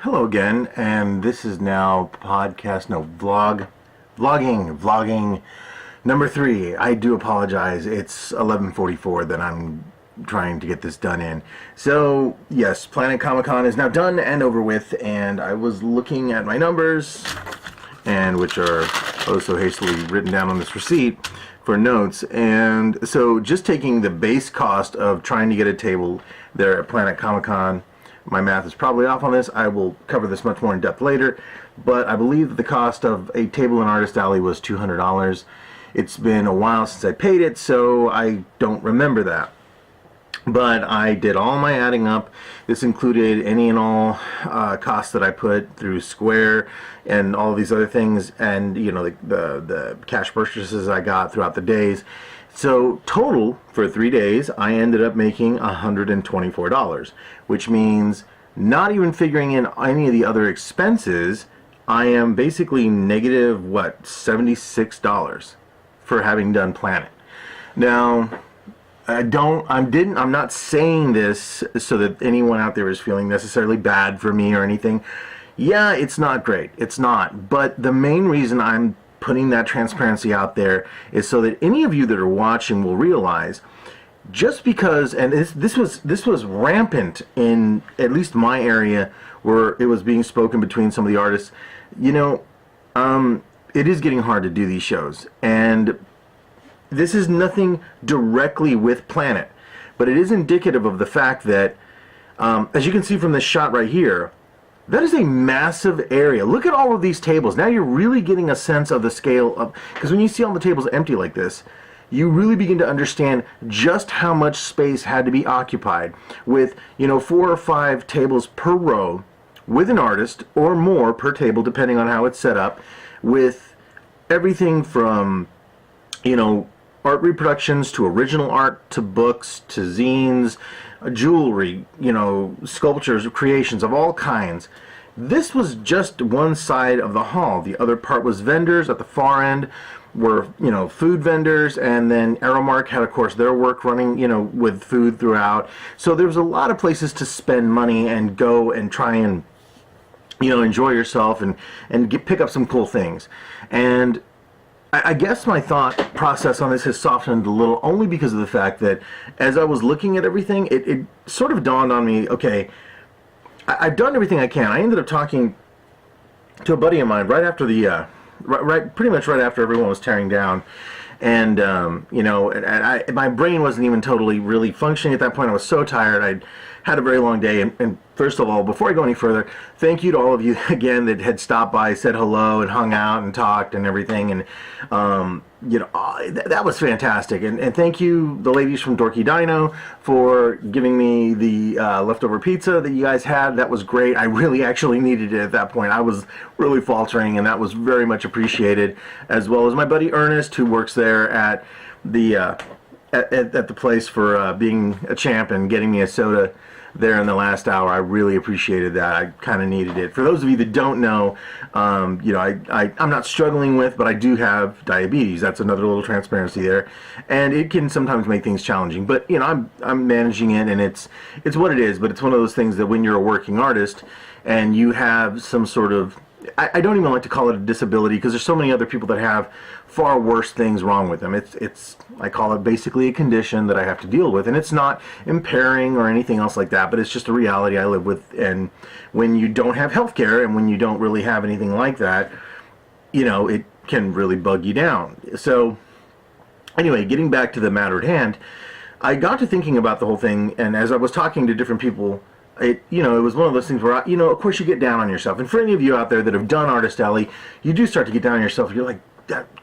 Hello again, and this is now vlogging number 3. I do apologize. It's 11:44 that I'm trying to get this done in. So, yes, Planet Comicon is now done and over with, and I was looking at my numbers, and which are also hastily written down on this receipt for notes. And so just taking the base cost of trying to get a table there at Planet Comicon, my math is probably off on this. I will cover this much more in depth later, but I believe that the cost of a table in Artist Alley was $200. It's been a while since I paid it, so I don't remember that. But I did all my adding up. This included any and all costs that I put through Square and all of these other things, and the cash purchases I got throughout the days. So total for 3 days, I ended up making $124, which means not even figuring in any of the other expenses, I am basically negative $76 for having done Planet. Now, I'm not saying this so that anyone out there is feeling necessarily bad for me or anything. Yeah, it's not great. It's not. But the main reason I'm putting that transparency out there is so that any of you that are watching will realize, just because, and this was rampant in at least my area where it was being spoken between some of the artists, it is getting hard to do these shows, and this is nothing directly with Planet, but it is indicative of the fact that, as you can see from this shot right here, that is a massive area. Look at all of these tables. Now you're really getting a sense of the scale of, because when you see all the tables empty like this, you really begin to understand just how much space had to be occupied with, 4 or 5 tables per row with an artist, or more per table depending on how it's set up, with everything from, art reproductions to original art to books to zines, jewelry, sculptures, creations of all kinds. This was just one side of the hall. The other part was vendors. At the far end were, food vendors, and then Aeromark had, of course, their work running, with food throughout. So there was a lot of places to spend money and go and try and, enjoy yourself and pick up some cool things. And I guess my thought process on this has softened a little, only because of the fact that as I was looking at everything, it sort of dawned on me, okay, I've done everything I can. I ended up talking to a buddy of mine right after pretty much right after everyone was tearing down. And, my brain wasn't even totally really functioning at that point. I was so tired. I'd had a very long day. And first of all, before I go any further, thank you to all of you again that had stopped by, said hello, and hung out and talked and everything. And, that was fantastic. And thank you, the ladies from Dorky Dino, for giving me the leftover pizza that you guys had. That was great. I really actually needed it at that point. I was really faltering, and that was very much appreciated, as well as my buddy Ernest, who works there at the at the place, for being a champ and getting me a soda there in the last hour. I really appreciated that. I kind of needed it. For those of you that don't know, I'm not struggling with, but I do have diabetes. That's another little transparency there, and it can sometimes make things challenging. But I'm managing it, and it's what it is. But it's one of those things that when you're a working artist and you have some sort of, I don't even like to call it a disability, because there's so many other people that have far worse things wrong with them. I call it basically a condition that I have to deal with, and it's not impairing or anything else like that, but it's just a reality I live with. And when you don't have health care, and when you don't really have anything like that, it can really bug you down. So anyway, getting back to the matter at hand, I got to thinking about the whole thing, and as I was talking to different people, it was one of those things where, of course you get down on yourself. And for any of you out there that have done Artist Alley, you do start to get down on yourself. You're like,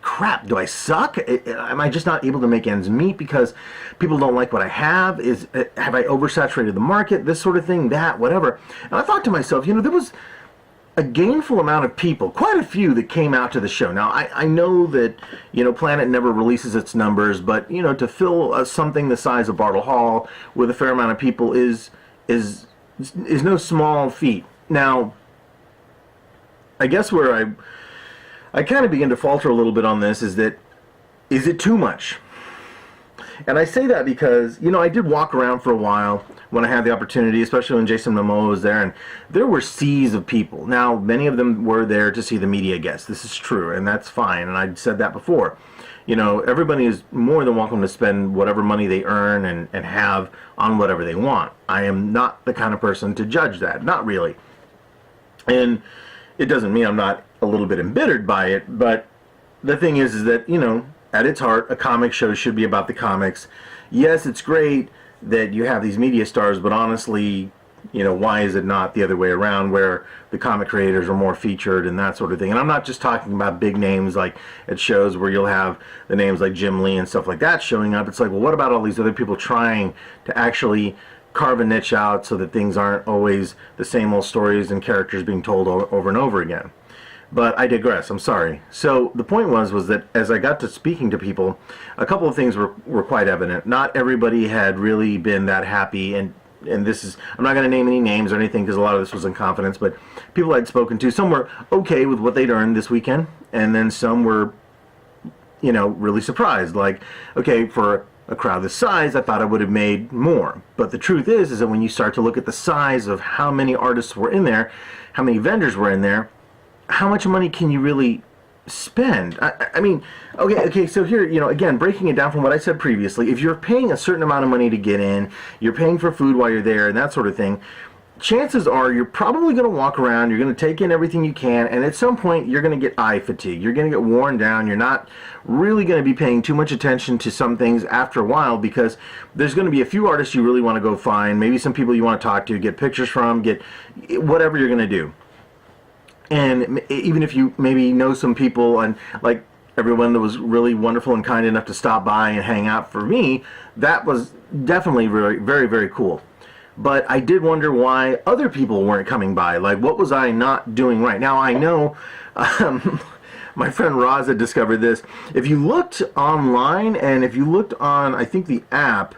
crap, do I suck? Am I just not able to make ends meet because people don't like what I have? Have I oversaturated the market? This sort of thing, that, whatever. And I thought to myself, there was a gainful amount of people, quite a few, that came out to the show. Now, I know that, Planet never releases its numbers, but, to fill something the size of Bartle Hall with a fair amount of people is no small feat. Now, I guess where I kind of begin to falter a little bit on this is it too much? And I say that because, I did walk around for a while when I had the opportunity, especially when Jason Momoa was there, and there were seas of people. Now, many of them were there to see the media guests. This is true, and that's fine, and I said that before. Everybody is more than welcome to spend whatever money they earn and have on whatever they want. I am not the kind of person to judge that. Not really. And it doesn't mean I'm not a little bit embittered by it, but the thing is that, at its heart, a comic show should be about the comics. Yes, it's great that you have these media stars, but honestly, why is it not the other way around, where the comic creators are more featured and that sort of thing? And I'm not just talking about big names like at shows where you'll have the names like Jim Lee and stuff like that showing up. It's like, well, what about all these other people trying to actually carve a niche out so that things aren't always the same old stories and characters being told over and over again? But I digress. I'm sorry. So the point was that as I got to speaking to people, a couple of things were quite evident. Not everybody had really been that happy, and this is, I'm not going to name any names or anything because a lot of this was in confidence, but people I'd spoken to, some were okay with what they'd earned this weekend, and then some were, really surprised. Like, okay, for a crowd this size, I thought I would have made more. But the truth is that when you start to look at the size of how many artists were in there, how many vendors were in there, how much money can you really spend? I mean, okay, so here, again, breaking it down from what I said previously, if you're paying a certain amount of money to get in, you're paying for food while you're there and that sort of thing, chances are you're probably going to walk around, you're going to take in everything you can, and at some point you're going to get eye fatigue. You're going to get worn down. You're not really going to be paying too much attention to some things after a while, because there's going to be a few artists you really want to go find, maybe some people you want to talk to, get pictures from, get whatever you're going to do. And even if you maybe know some people, and like everyone that was really wonderful and kind enough to stop by and hang out for me, that was definitely very, very, very cool. But I did wonder why other people weren't coming by. Like, what was I not doing right? Now, I know my friend Roz had discovered this. If you looked online and if you looked on, I think, the app,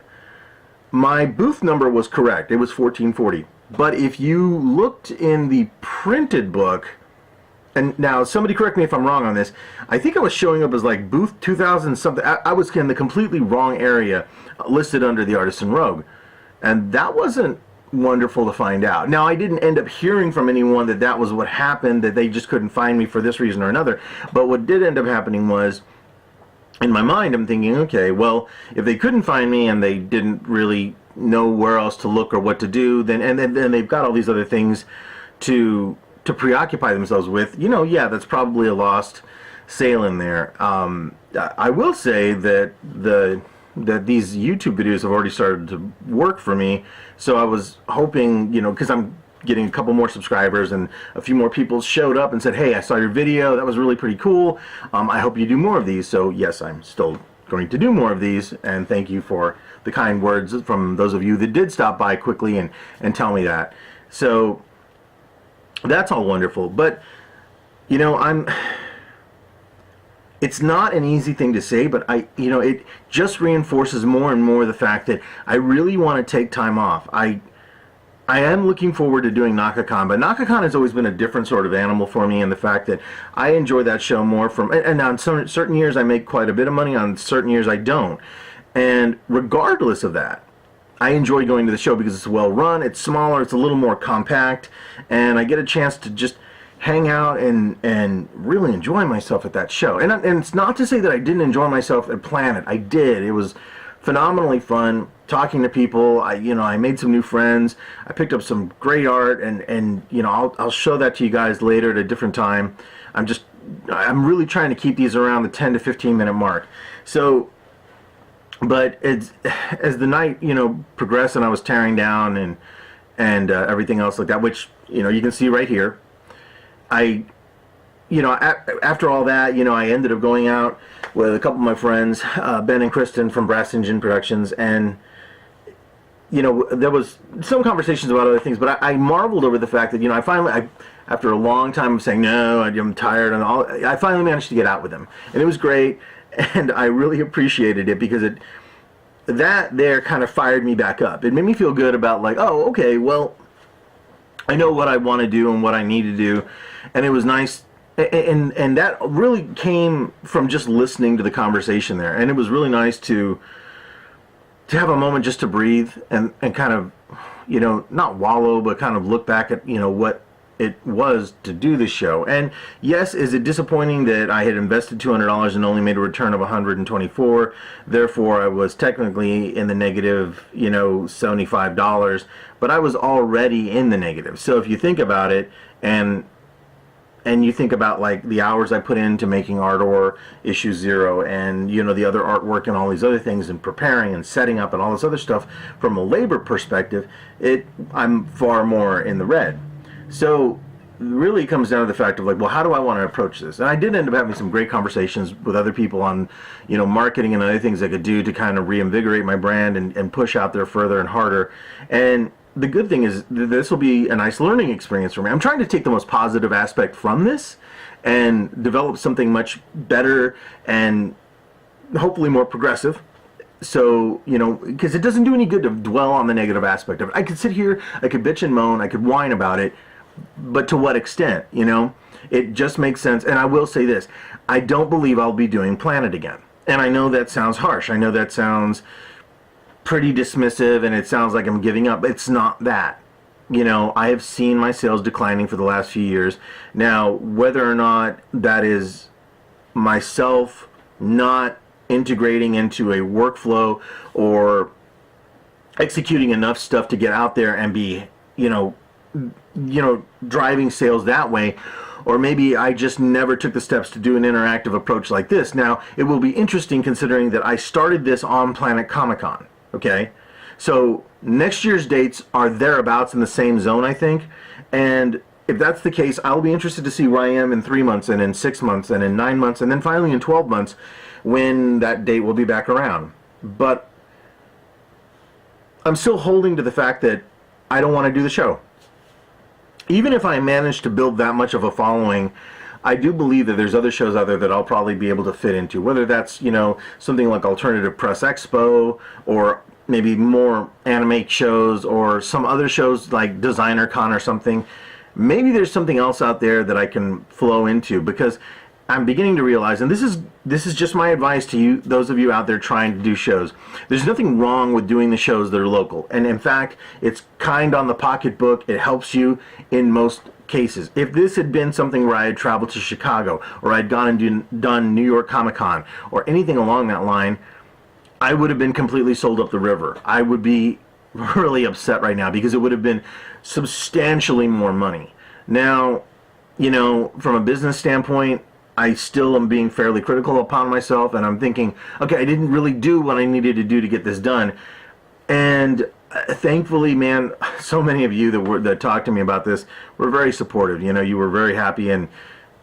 my booth number was correct. It was 1440. But if you looked in the printed book, and now somebody correct me if I'm wrong on this, I think I was showing up as like booth 2000 something. I was in the completely wrong area, listed under the Artisan Rogue. And that wasn't wonderful to find out. Now, I didn't end up hearing from anyone that was what happened, that they just couldn't find me for this reason or another. But what did end up happening was, in my mind, I'm thinking, okay, well, if they couldn't find me and they didn't really know where else to look or what to do, then they've got all these other things to preoccupy themselves with, yeah, that's probably a lost sale in there. I will say that these YouTube videos have already started to work for me, so I was hoping, because I'm getting a couple more subscribers and a few more people showed up and said, hey, I saw your video, that was really pretty cool, I hope you do more of these. So yes, I'm still going to do more of these, and thank you for the kind words from those of you that did stop by quickly and tell me that. So that's all wonderful, but it's not an easy thing to say, but it just reinforces more and more the fact that I really want to take time off. I am looking forward to doing NakaCon, but NakaCon has always been a different sort of animal for me, and the fact that I enjoy that show more and on certain years I make quite a bit of money, on certain years I don't. And regardless of that, I enjoy going to the show because it's well run, it's smaller, it's a little more compact, and I get a chance to just hang out and really enjoy myself at that show. And it's not to say that I didn't enjoy myself at Planet. I did. It was phenomenally fun talking to people. I made some new friends. I picked up some great art, and I'll show that to you guys later at a different time. I'm really trying to keep these around the 10 to 15 minute mark. So, but as the night progressed and I was tearing down and everything else like that, which you can see right here. After all that, I ended up going out with a couple of my friends, Ben and Kristen from Brass Engine Productions, and there was some conversations about other things, but I marveled over the fact that I finally, after a long time of saying no, I'm tired and all, I finally managed to get out with them, and it was great, and I really appreciated it because that there kind of fired me back up. It made me feel good about, like, oh, okay, well, I know what I want to do and what I need to do, and it was nice, and that really came from just listening to the conversation there, and it was really nice to to have a moment just to breathe and kind of, not wallow, but kind of look back at, what it was to do this show. And yes, is it disappointing that I had invested $200 and only made a return of 124? Therefore, I was technically in the negative, $75, but I was already in the negative. So if you think about it, and you think about like the hours I put into making Ardor issue 0 and the other artwork and all these other things and preparing and setting up and all this other stuff, from a labor perspective, I'm far more in the red. So it really comes down to the fact of like, well, how do I want to approach this? And I did end up having some great conversations with other people on, marketing and other things I could do to kind of reinvigorate my brand and push out there further and harder. And the good thing is this will be a nice learning experience for me. I'm trying to take the most positive aspect from this and develop something much better and hopefully more progressive. So, because it doesn't do any good to dwell on the negative aspect of it. I could sit here, I could bitch and moan, I could whine about it, but to what extent, It just makes sense. And I will say this, I don't believe I'll be doing Planet again. And I know that sounds harsh. I know that sounds pretty dismissive and it sounds like I'm giving up. It's not that. I have seen my sales declining for the last few years. Now, whether or not that is myself not integrating into a workflow or executing enough stuff to get out there and be, driving sales that way, or maybe I just never took the steps to do an interactive approach like this. Now, it will be interesting considering that I started this on Planet Comicon. Okay, so next year's dates are thereabouts in the same zone, I think. And if that's the case, I'll be interested to see where I am in 3 months and in 6 months and in 9 months and then finally in 12 months when that date will be back around. But I'm still holding to the fact that I don't want to do the show. Even if I manage to build that much of a following, I do believe that there's other shows out there that I'll probably be able to fit into, whether that's, something like Alternative Press Expo or maybe more anime shows or some other shows like Designer Con or something. Maybe there's something else out there that I can flow into, because I'm beginning to realize, and this is just my advice to you, those of you out there trying to do shows. There's nothing wrong with doing the shows that are local. And in fact, it's kind on the pocketbook. It helps you in most cases. If this had been something where I had traveled to Chicago or I'd gone and done New York Comic Con or anything along that line, I would have been completely sold up the river. I would be really upset right now because it would have been substantially more money. Now, from a business standpoint, I still am being fairly critical upon myself, and I'm thinking, okay, I didn't really do what I needed to do to get this done. And thankfully, man, so many of you that talked to me about this were very supportive. You were very happy, and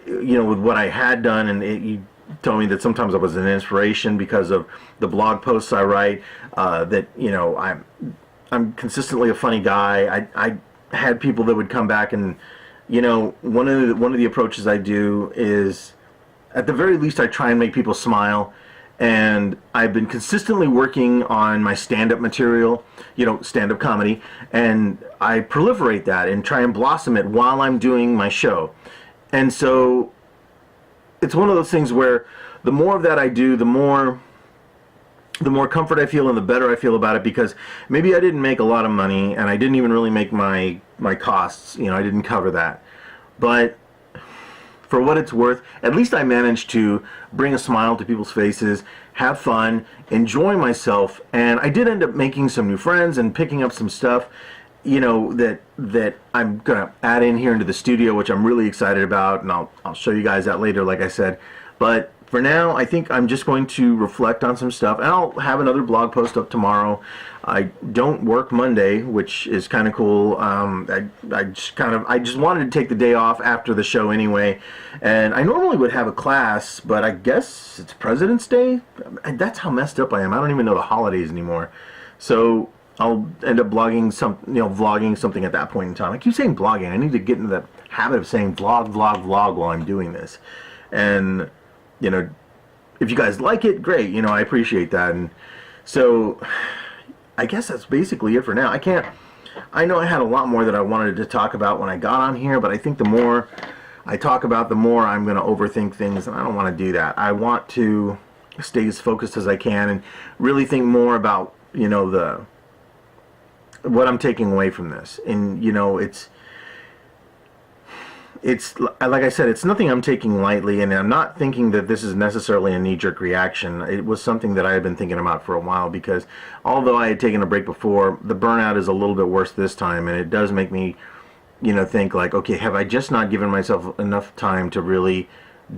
with what I had done, and you told me that sometimes I was an inspiration because of the blog posts I write. That I'm consistently a funny guy. I had people that would come back, and one of the approaches I do is, at the very least, I try and make people smile. And I've been consistently working on my stand-up material, stand-up comedy, and I proliferate that and try and blossom it while I'm doing my show. And so it's one of those things where the more of that I do, the more comfort I feel and the better I feel about it, because maybe I didn't make a lot of money and I didn't even really make my costs. I didn't cover that. But for what it's worth, at least I managed to bring a smile to people's faces, have fun, enjoy myself, and I did end up making some new friends and picking up some stuff, that I'm gonna add in here into the studio, which I'm really excited about, and I'll show you guys that later, like I said. But for now, I think I'm just going to reflect on some stuff, and I'll have another blog post up tomorrow. I don't work Monday, which is kind of cool. I just wanted to take the day off after the show anyway, and I normally would have a class, but I guess it's President's Day. That's how messed up I am. I don't even know the holidays anymore. So I'll end up vlogging something at that point in time. I keep saying blogging. I need to get into the habit of saying vlog while I'm doing this. And if you guys like it, great. I appreciate that. And so I guess that's basically it for now. I know I had a lot more that I wanted to talk about when I got on here, but I think the more I talk about, the more I'm going to overthink things, and I don't want to do that. I want to stay as focused as I can and really think more about you know, what I'm taking away from this. And, you know, it's like I said, it's nothing I'm taking lightly, and I'm not thinking that this is necessarily a knee-jerk reaction. It was something that I had been thinking about for a while, because although I had taken a break before, the burnout is a little bit worse this time, and it does make me, you know, think like, okay, have I just not given myself enough time to really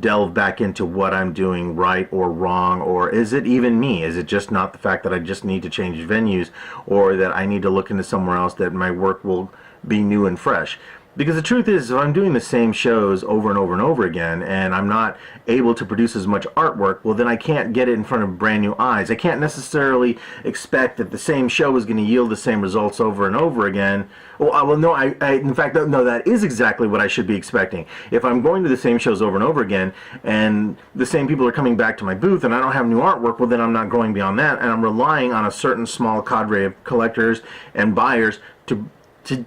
delve back into what I'm doing right or wrong, or is it even me? Is it just not the fact that I just need to change venues, or that I need to look into somewhere else that my work will be new and fresh? Because the truth is, if I'm doing the same shows over and over and over again, and I'm not able to produce as much artwork, well, then I can't get it in front of brand new eyes. I can't necessarily expect that the same show is going to yield the same results over and over again. Well, no, in fact, no, that is exactly what I should be expecting. If I'm going to the same shows over and over again, and the same people are coming back to my booth, and I don't have new artwork, well, then I'm not going beyond that, and I'm relying on a certain small cadre of collectors and buyers to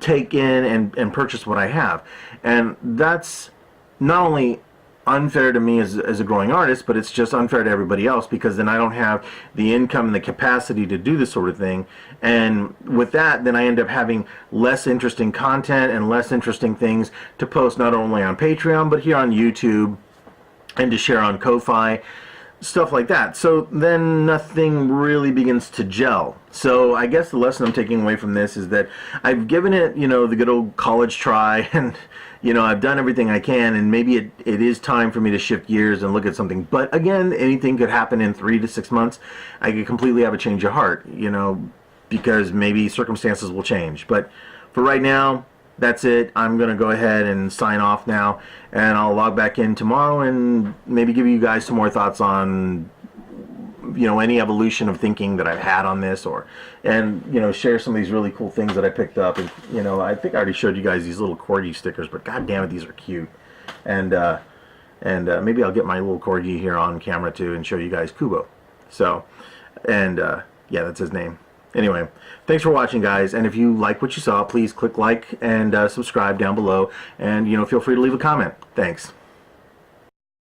take in and purchase what I have. And that's not only unfair to me as a growing artist, but it's just unfair to everybody else, because then I don't have the income and the capacity to do this sort of thing. And with that, then I end up having less interesting content and less interesting things to post, not only on Patreon, but here on YouTube, and to share on Ko-Fi, stuff like that. So then nothing really begins to gel. So I guess the lesson I'm taking away from this is that I've given it, you know, the good old college try, and, you know, I've done everything I can, and maybe it is time for me to shift gears and look at something. But again, anything could happen in 3 to 6 months. I could completely have a change of heart, you know, because maybe circumstances will change. But for right now, that's it. I'm going to go ahead and sign off now, and I'll log back in tomorrow and maybe give you guys some more thoughts on, you know, any evolution of thinking that I've had on this, and, you know, share some of these really cool things that I picked up. And, you know, I think I already showed you guys these little corgi stickers, but god damn it, these are cute. And maybe I'll get my little corgi here on camera too and show you guys Kubo. So, and yeah, that's his name. Anyway, thanks for watching, guys, and if you like what you saw, please click like and subscribe down below, and, you know, feel free to leave a comment. Thanks.